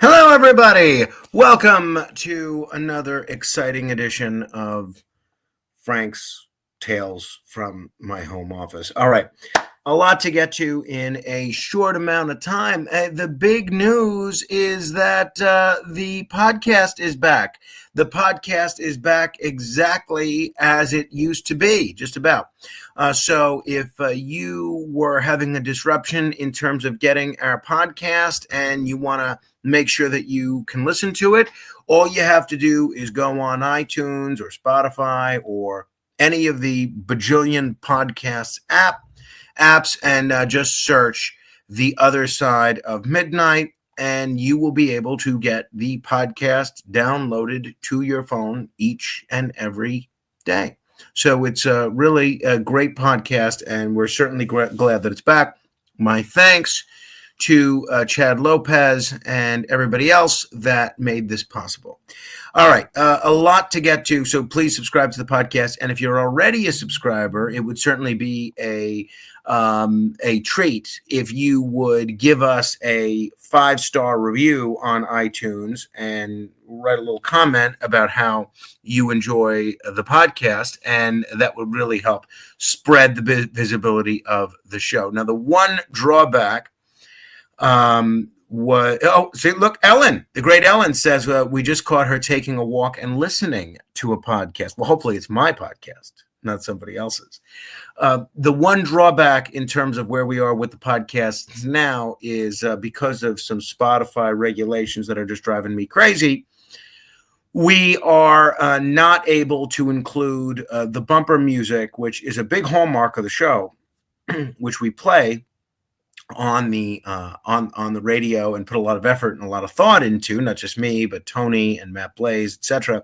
Hello, everybody. Welcome to another exciting edition of Frank's Tales from my home office. All right, a lot to get to in a short amount of time. The big news is that the podcast is back. The podcast is back exactly as it used to be, just about. So if you were having a disruption in terms of getting our podcast and you want to make sure that you can listen to it, all you have to do is go on iTunes or Spotify or any of the bajillion podcasts apps and just search The Other Side of Midnight, and you will be able to get the podcast downloaded to your phone each and every day. So it's really a great podcast, and we're certainly glad that it's back. My thanks to Chad Lopez and everybody else that made this possible. All right, a lot to get to, so please subscribe to the podcast. And if you're already a subscriber, it would certainly be a treat if you would give us a 5-star review on iTunes and write a little comment about how you enjoy the podcast, and that would really help spread the visibility of the show. Now, the one drawback see, look, Ellen, the great Ellen says we just caught her taking a walk and listening to a podcast. Well, hopefully it's my podcast, not somebody else's. The one drawback in terms of where we are with the podcasts now is because of some Spotify regulations that are just driving me crazy. We are not able to include the bumper music, which is a big hallmark of the show, which we play on the radio and put a lot of effort and a lot of thought into, not just me, but Tony and Matt Blaze, etc.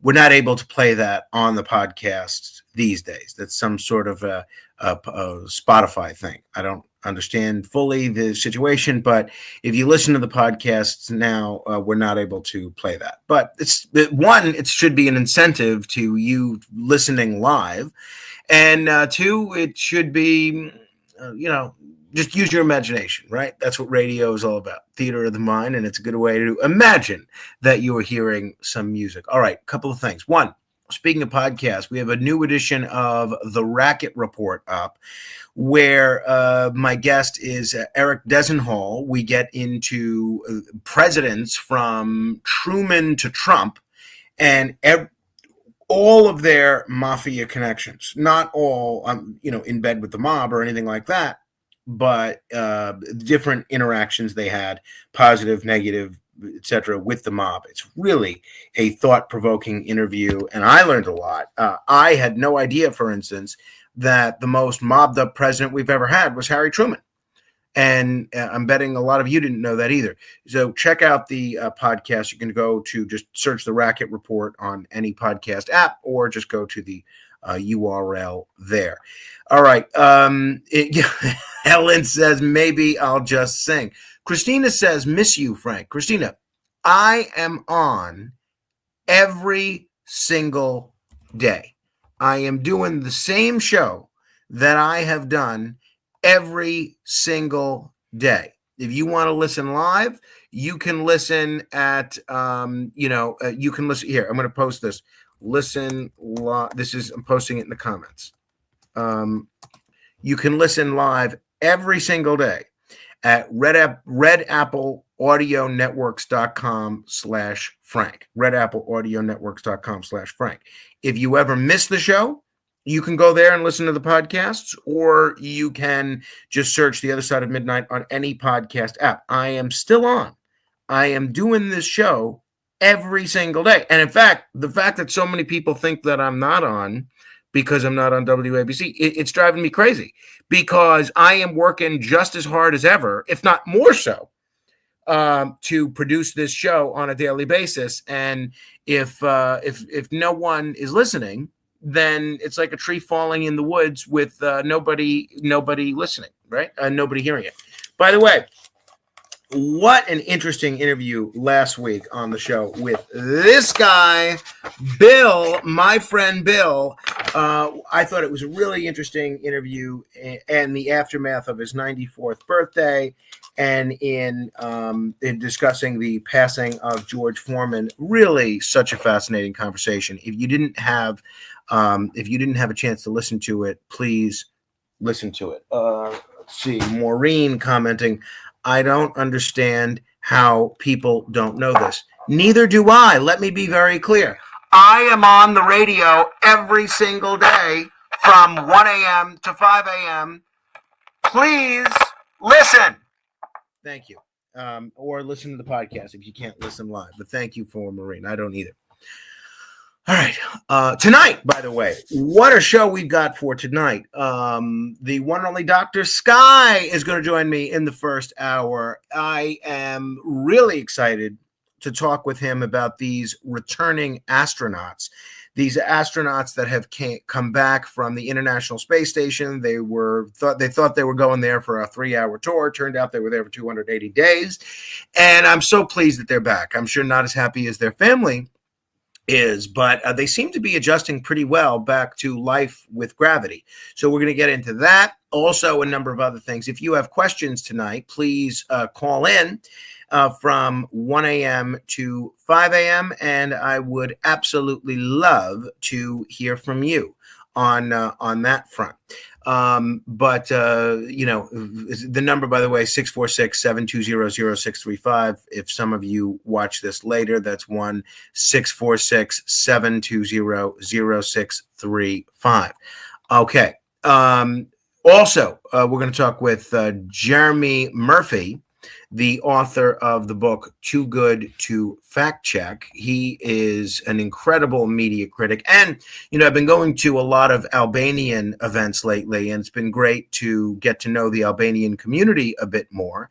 We're not able to play that on the podcast these days. That's some sort of a Spotify thing. I don't understand fully the situation, but if you listen to the podcasts now, we're not able to play that. But it should be an incentive to you listening live, and two, it should be, just use your imagination, right? That's what radio is all about, theater of the mind, and it's a good way to imagine that you are hearing some music. All right, a couple of things. One, speaking of podcasts, we have a new edition of The Racket Report up, where my guest is Eric Desenhall. We get into presidents from Truman to Trump and all of their mafia connections. Not all, in bed with the mob or anything like that, but different interactions they had, positive, negative, etc., with the mob. It's really a thought-provoking interview, and I learned a lot. I had no idea, for instance, that the most mobbed-up president we've ever had was Harry Truman. And I'm betting a lot of you didn't know that either. So check out the podcast. You can go to just search The Racket Report on any podcast app, or just go to the URL there. All right. Helen says, maybe I'll just sing. Christina says, miss you, Frank. Christina, I am on every single day. I am doing the same show that I have done every single day. If you want to listen live, you can listen at, you can listen here. I'm going to post this. Listen live. I'm posting it in the comments. You can listen live every single day at redappleaudionetworks.com/Frank. redappleaudionetworks.com/Frank. If you ever miss the show, you can go there and listen to the podcasts, or you can just search The Other Side of Midnight on any podcast app. I am still on. I am doing this show every single day. And in fact, the fact that so many people think that I'm not on because I'm not on WABC, it's driving me crazy, because I am working just as hard as ever, if not more so, to produce this show on a daily basis. And if no one is listening, then it's like a tree falling in the woods with nobody listening, right? Nobody hearing it. By the way, what an interesting interview last week on the show with this guy, Bill, my friend Bill. I thought it was a really interesting interview and the aftermath of his 94th birthday. and in discussing the passing of George Foreman. Really, such a fascinating conversation. If you didn't have a chance to listen to it, please listen to it. Let's see, Maureen commenting, I don't understand how people don't know this. Neither do I. Let me be very clear. I am on the radio every single day from 1 a.m. to 5 a.m. Please listen. Thank you. Or listen to the podcast if you can't listen live. But thank you for Maureen. I don't either. All right. Tonight, by the way, what a show we've got for tonight. The one and only Dr. Sky is going to join me in the first hour. I am really excited to talk with him about these returning astronauts. These astronauts that have come back from the International Space Station. They thought they were going there for a 3-hour tour. Turned out they were there for 280 days. And I'm so pleased that they're back. I'm sure not as happy as their family is, but they seem to be adjusting pretty well back to life with gravity. So we're going to get into that. Also, a number of other things. If you have questions tonight, please call in from 1 a.m. to 5 a.m. And I would absolutely love to hear from you on that front. But the number, by the way, 646-720-0635. If some of you watch this later, that's 1-646-720-0635. Okay. Also, we're going to talk with Jeremy Murphy, the author of the book Too Good to Fact Check. He is an incredible media critic. And, I've been going to a lot of Albanian events lately, and it's been great to get to know the Albanian community a bit more.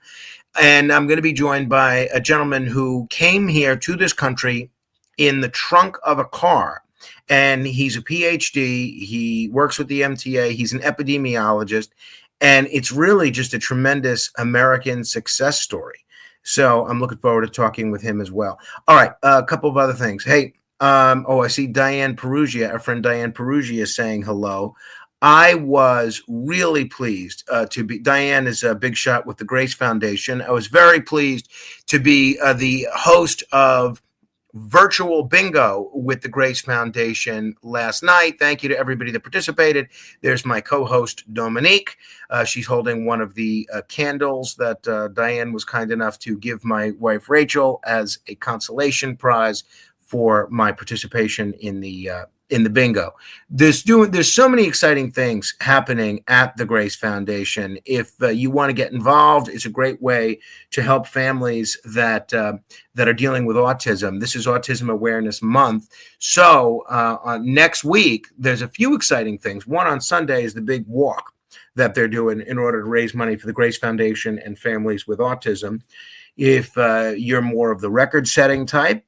And I'm going to be joined by a gentleman who came here to this country in the trunk of a car. And he's a PhD. He works with the MTA. He's an epidemiologist. And it's really just a tremendous American success story. So I'm looking forward to talking with him as well. All right, a couple of other things. Hey, I see Diane Perugia, our friend Diane Perugia, saying hello. I was really pleased to be. Diane is a big shot with the Grace Foundation. I was very pleased to be the host of virtual bingo with the Grace Foundation last night. Thank you to everybody that participated. There's my co-host, Dominique. She's holding one of the candles that Diane was kind enough to give my wife, Rachel, as a consolation prize for my participation in the bingo. There's so many exciting things happening at the Grace Foundation. If you want to get involved, it's a great way to help families that are dealing with autism. This is Autism Awareness Month. So next week, there's a few exciting things. One on Sunday is the big walk that they're doing in order to raise money for the Grace Foundation and families with autism. If you're more of the record-setting type,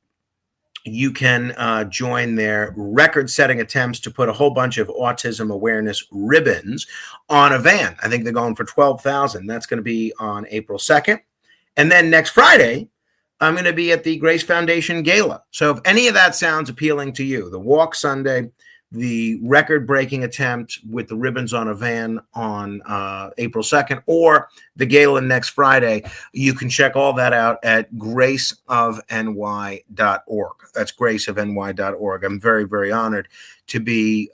you can join their record-setting attempts to put a whole bunch of autism awareness ribbons on a van. I think they're going for 12,000. That's going to be on April 2nd. And then next Friday, I'm going to be at the Grace Foundation Gala. So if any of that sounds appealing to you, the walk Sunday, the record-breaking attempt with the ribbons on a van on April 2nd, or the gala next Friday, you can check all that out at graceofny.org. That's graceofny.org. I'm very, very honored to be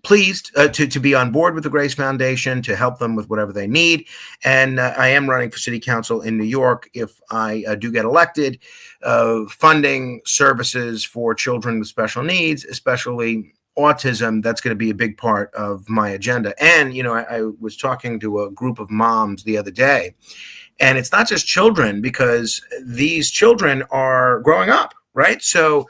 pleased to be on board with the Grace Foundation, to help them with whatever they need. And I am running for city council in New York if I do get elected, funding services for children with special needs, especially autism. That's going to be a big part of my agenda. And, I was talking to a group of moms the other day, and it's not just children, because these children are growing up, right? So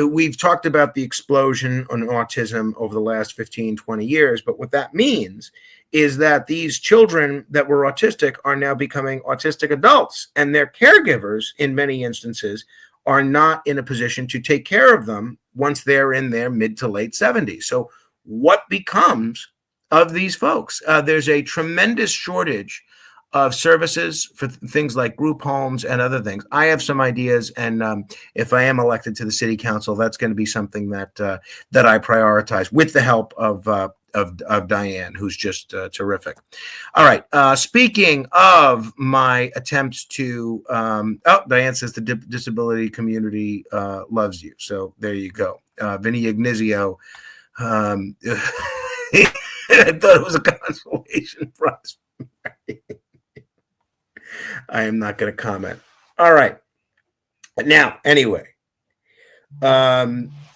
we've talked about the explosion on autism over the last 15, 20 years. But what that means is that these children that were autistic are now becoming autistic adults, and their caregivers, in many instances, are not in a position to take care of them once they're in their mid to late 70s. So what becomes of these folks? There's a tremendous shortage of services for things like group homes and other things. I have some ideas, and if I am elected to the city council, that's going to be something that I prioritize with the help of of Diane, who's just terrific. All right. Speaking of my attempts to, Diane says the disability community loves you. So there you go. Vinny Ignizio. I thought it was a consolation prize. I am not going to comment. All right. Now, anyway,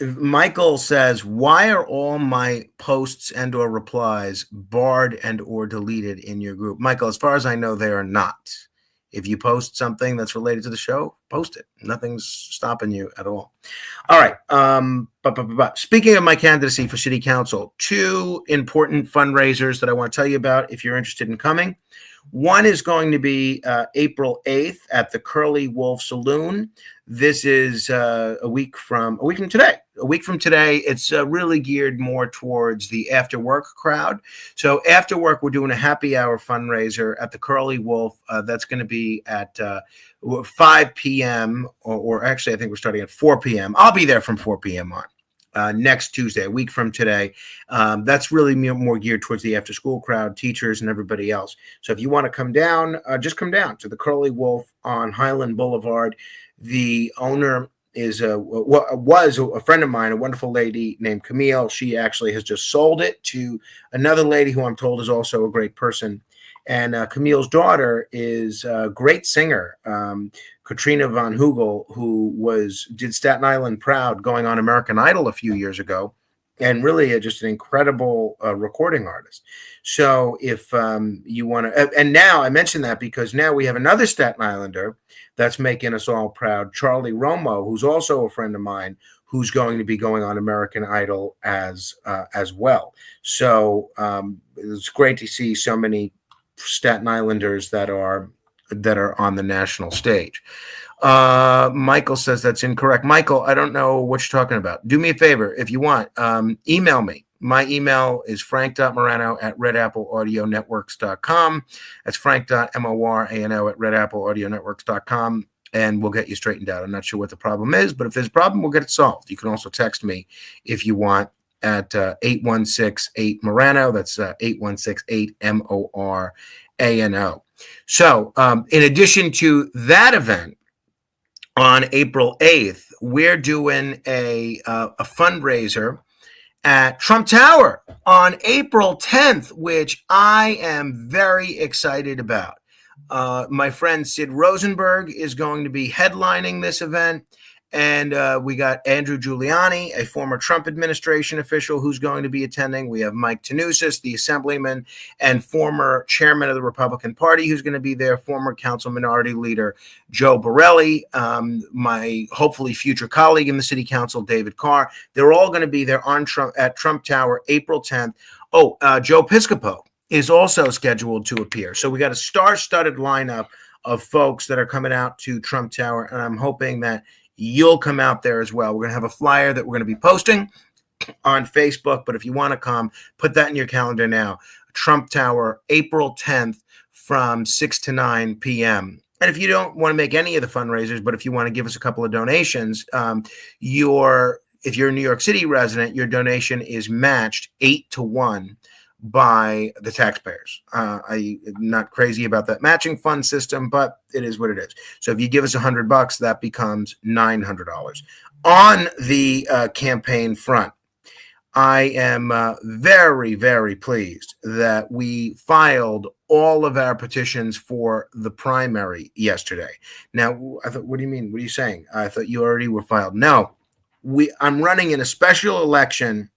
Michael says, why are all my posts and or replies barred and or deleted in your group? Michael, as far as I know, they are not. If you post something that's related to the show, post it. Nothing's stopping you at all. All right. Speaking of my candidacy for city council, two important fundraisers that I want to tell you about if you're interested in coming. One is going to be April 8th at the Curly Wolf Saloon. This is a week from today. A week from today, it's really geared more towards the after work crowd. So after work, we're doing a happy hour fundraiser at the Curly Wolf. That's going to be at 5 p.m. or actually, I think we're starting at 4 p.m. I'll be there from 4 p.m. on. Next Tuesday, a week from today. That's really more geared towards the after school crowd, teachers and everybody else. So if you want to come down, just come down to the Curly Wolf on Highland Boulevard. The owner was a friend of mine, a wonderful lady named Camille. She actually has just sold it to another lady who I'm told is also a great person. And Camille's daughter is a great singer, Katrina Von Hugel, who did Staten Island Proud going on American Idol a few years ago, and really just an incredible recording artist. So if you want to, and now I mention that because now we have another Staten Islander that's making us all proud, Charlie Romo, who's also a friend of mine, who's going to be going on American Idol as well. So it's great to see so many Staten Islanders that are on the national stage. Michael says that's incorrect. Michael, I don't know what you're talking about. Do me a favor if you want. Email me. My email is frank.morano@redappleaudionetworks.com. That's frank.morano@redappleaudionetworks.com, and we'll get you straightened out. I'm not sure what the problem is, but if there's a problem, we'll get it solved. You can also text me if you want at 8168-MORANO. That's 8168-MORANO. So in addition to that event, on April 8th, we're doing a fundraiser at Trump Tower on April 10th, which I am very excited about. My friend Sid Rosenberg is going to be headlining this event. And we got Andrew Giuliani, a former Trump administration official, who's going to be attending. We have Mike Tannousis, the assemblyman and former chairman of the Republican Party, who's going to be there, former Council Minority Leader Joe Borelli, my hopefully future colleague in the city council, David Carr. They're all going to be there at Trump Tower, April 10th. Joe Piscopo is also scheduled to appear. So we got a star-studded lineup of folks that are coming out to Trump Tower, and I'm hoping that you'll come out there as well. We're going to have a flyer that we're going to be posting on Facebook, but if you want to come, put that in your calendar now. Trump Tower, April 10th from 6 to 9 p.m. And if you don't want to make any of the fundraisers, but if you want to give us a couple of donations, if you're a New York City resident, your donation is matched 8-1 by the taxpayers. I'm not crazy about that matching fund system, but it is what it is. So if you give us $100, that becomes $900. On the campaign front, I am very, very pleased that we filed all of our petitions for the primary yesterday. Now, I thought, what do you mean? What are you saying? I thought you already were filed. No, I'm running in a special election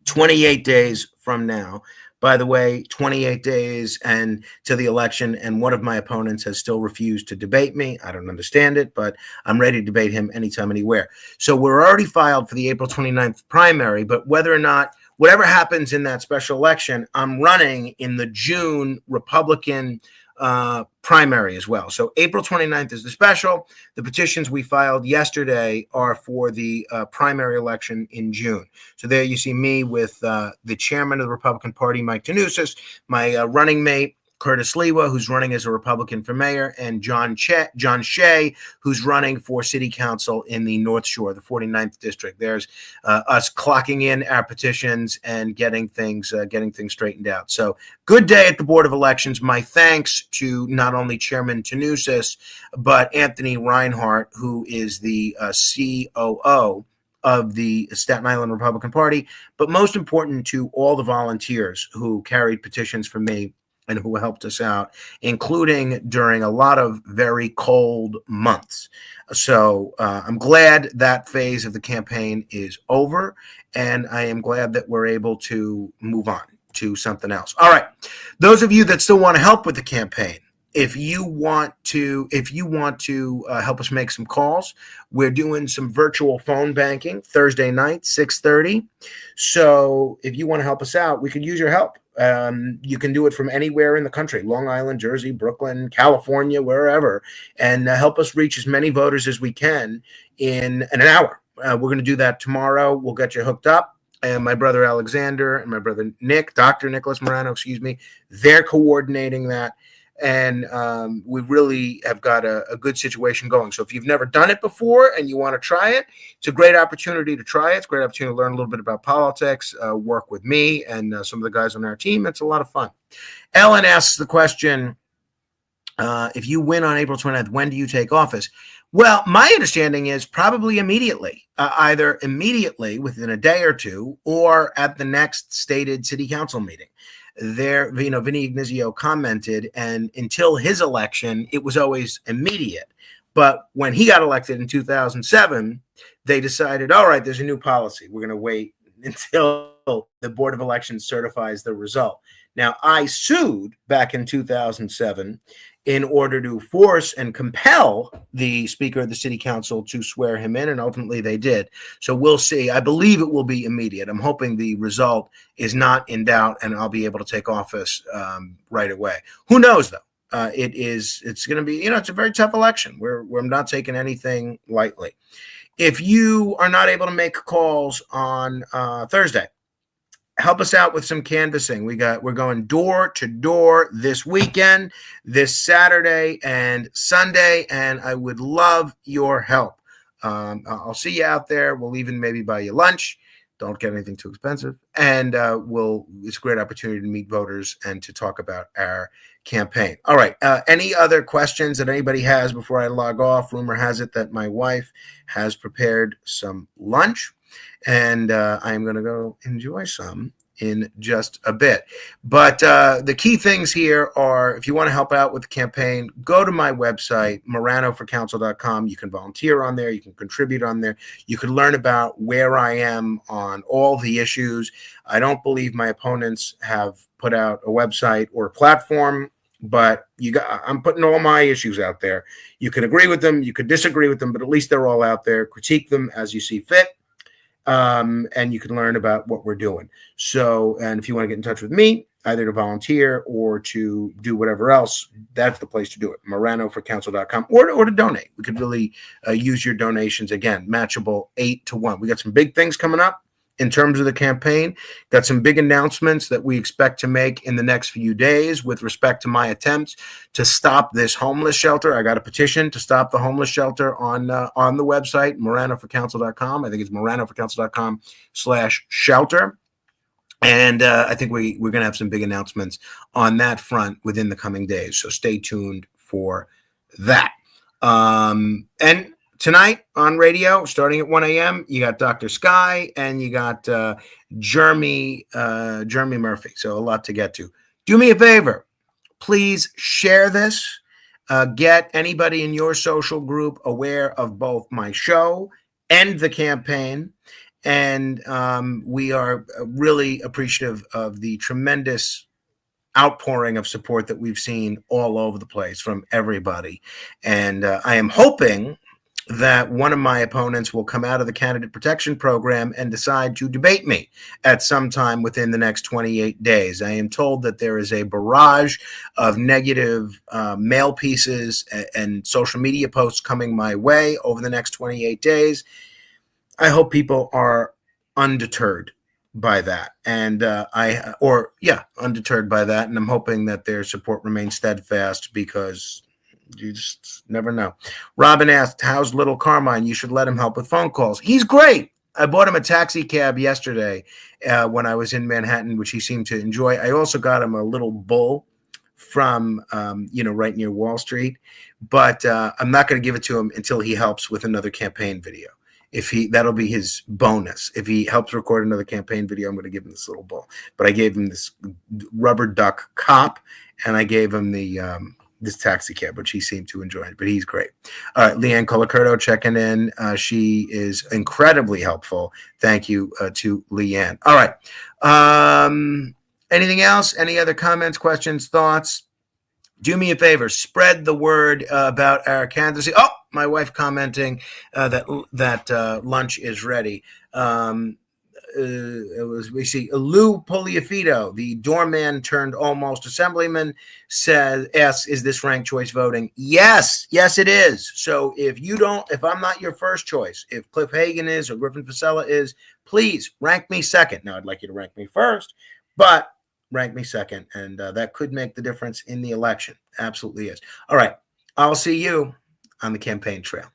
28 days from now. By the way, 28 days and to the election, and one of my opponents has still refused to debate me. I don't understand it, but I'm ready to debate him anytime, anywhere. So we're already filed for the April 29th primary, but whatever happens in that special election, I'm running in the June Republican primary as well. So April 29th is the special. The petitions we filed yesterday are for the primary election in June. So there you see me with the chairman of the Republican Party, Mike Tannousis, my running mate, Curtis Lewa, who's running as a Republican for mayor, and John Shea, who's running for city council in the North Shore, the 49th district. There's us clocking in our petitions and getting things straightened out. So good day at the Board of Elections. My thanks to not only Chairman Tanusis, but Anthony Reinhardt, who is the COO of the Staten Island Republican Party, but most important to all the volunteers who carried petitions for me and who helped us out, including during a lot of very cold months. So I'm glad that phase of the campaign is over, and I am glad that we're able to move on to something else. All right, those of you that still want to help with the campaign, if you want to help us make some calls, we're doing some virtual phone banking Thursday night, 6:30. So if you want to help us out, we could use your help. You can do it from anywhere in the country, Long Island, Jersey, Brooklyn, California, wherever, and help us reach as many voters as we can in an hour. We're going to do that tomorrow. We'll get you hooked up. And my brother Alexander and my brother Nick, Dr. Nicholas Morano, they're coordinating that. And we really have got a good situation going. So if you've never done it before and you want to try it, it's a great opportunity to try it. It's a great opportunity to learn a little bit about politics, work with me and some of the guys on our team. It's a lot of fun. Ellen asks the question, if you win on April 29th, when do you take office? Well, my understanding is probably immediately, either immediately within a day or two, or at the next stated city council meeting. There, Vinny Ignazio commented, and until his election, it was always immediate. But when he got elected in 2007, they decided, all right, there's a new policy. We're going to wait until the Board of Elections certifies the result. Now, I sued back in 2007 in order to force and compel the Speaker of the City Council to swear him in, and ultimately they did. So we'll see. I believe it will be immediate. I'm hoping the result is not in doubt, and I'll be able to take office right away. Who knows, though? It's going to be, it's a very tough election. We're not taking anything lightly. If you are not able to make calls on Thursday, help us out with some canvassing. We're going door to door this weekend, this Saturday and Sunday, and I would love your help. I'll see you out there. We'll even maybe buy you lunch. Don't get anything too expensive. And it's a great opportunity to meet voters and to talk about our campaign. All right. Any other questions that anybody has before I log off? Rumor has it that my wife has prepared some lunch, and I'm going to go enjoy some in just a bit. But the key things here are, if you want to help out with the campaign, go to my website, moranoforcouncil.com. You can volunteer on there. You can contribute on there. You can learn about where I am on all the issues. I don't believe my opponents have put out a website or a platform, but I'm putting all my issues out there. You can agree with them. You could disagree with them, but at least they're all out there. Critique them as you see fit. And you can learn about what we're doing. So, and if you want to get in touch with me, either to volunteer or to do whatever else, that's the place to do it. moranoforcouncil.com or to donate. We could really use your donations. Again, matchable 8-1. We got some big things coming up in terms of the campaign. Got some big announcements that we expect to make in the next few days with respect to my attempts to stop this homeless shelter. I got a petition to stop the homeless shelter on the website, moranoforcouncil.com. I think it's moranoforcouncil.com/shelter. And I think we're going to have some big announcements on that front within the coming days. So stay tuned for that. And tonight on radio, starting at 1 a.m., you got Dr. Sky and you got Jeremy Murphy. So a lot to get to. Do me a favor. Please share this. Get anybody in your social group aware of both my show and the campaign. And we are really appreciative of the tremendous outpouring of support that we've seen all over the place from everybody. And I am hoping that one of my opponents will come out of the candidate protection program and decide to debate me at some time within the next 28 days. I am told that there is a barrage of negative mail pieces and social media posts coming my way over the next 28 days. I hope people are undeterred by that, and undeterred by that, and I'm hoping that their support remains steadfast because you just never know. Robin asked, "How's little Carmine? You should let him help with phone calls." He's great. I bought him a taxi cab yesterday when I was in Manhattan, which he seemed to enjoy. I also got him a little bull from right near Wall Street, but I'm not going to give it to him until he helps with another campaign video. That'll be his bonus. If he helps record another campaign video, I'm going to give him this little bull. But I gave him this rubber duck cop, and I gave him this taxi cab, which he seemed to enjoy. But he's great. Leanne Colacurto checking in. She is incredibly helpful. Thank you to Leanne. All right. Anything else? Any other comments, questions, thoughts? Do me a favor. Spread the word about our candidacy. Oh, my wife commenting that lunch is ready. We see Lou Poliafido, the doorman turned almost assemblyman, asks, "Is this ranked choice voting?" Yes, it is. So if I'm not your first choice, if Cliff Hagan is or Griffin Fasella is, please rank me second. Now I'd like you to rank me first, but rank me second, and that could make the difference in the election. Absolutely is. All right, I'll see you on the campaign trail.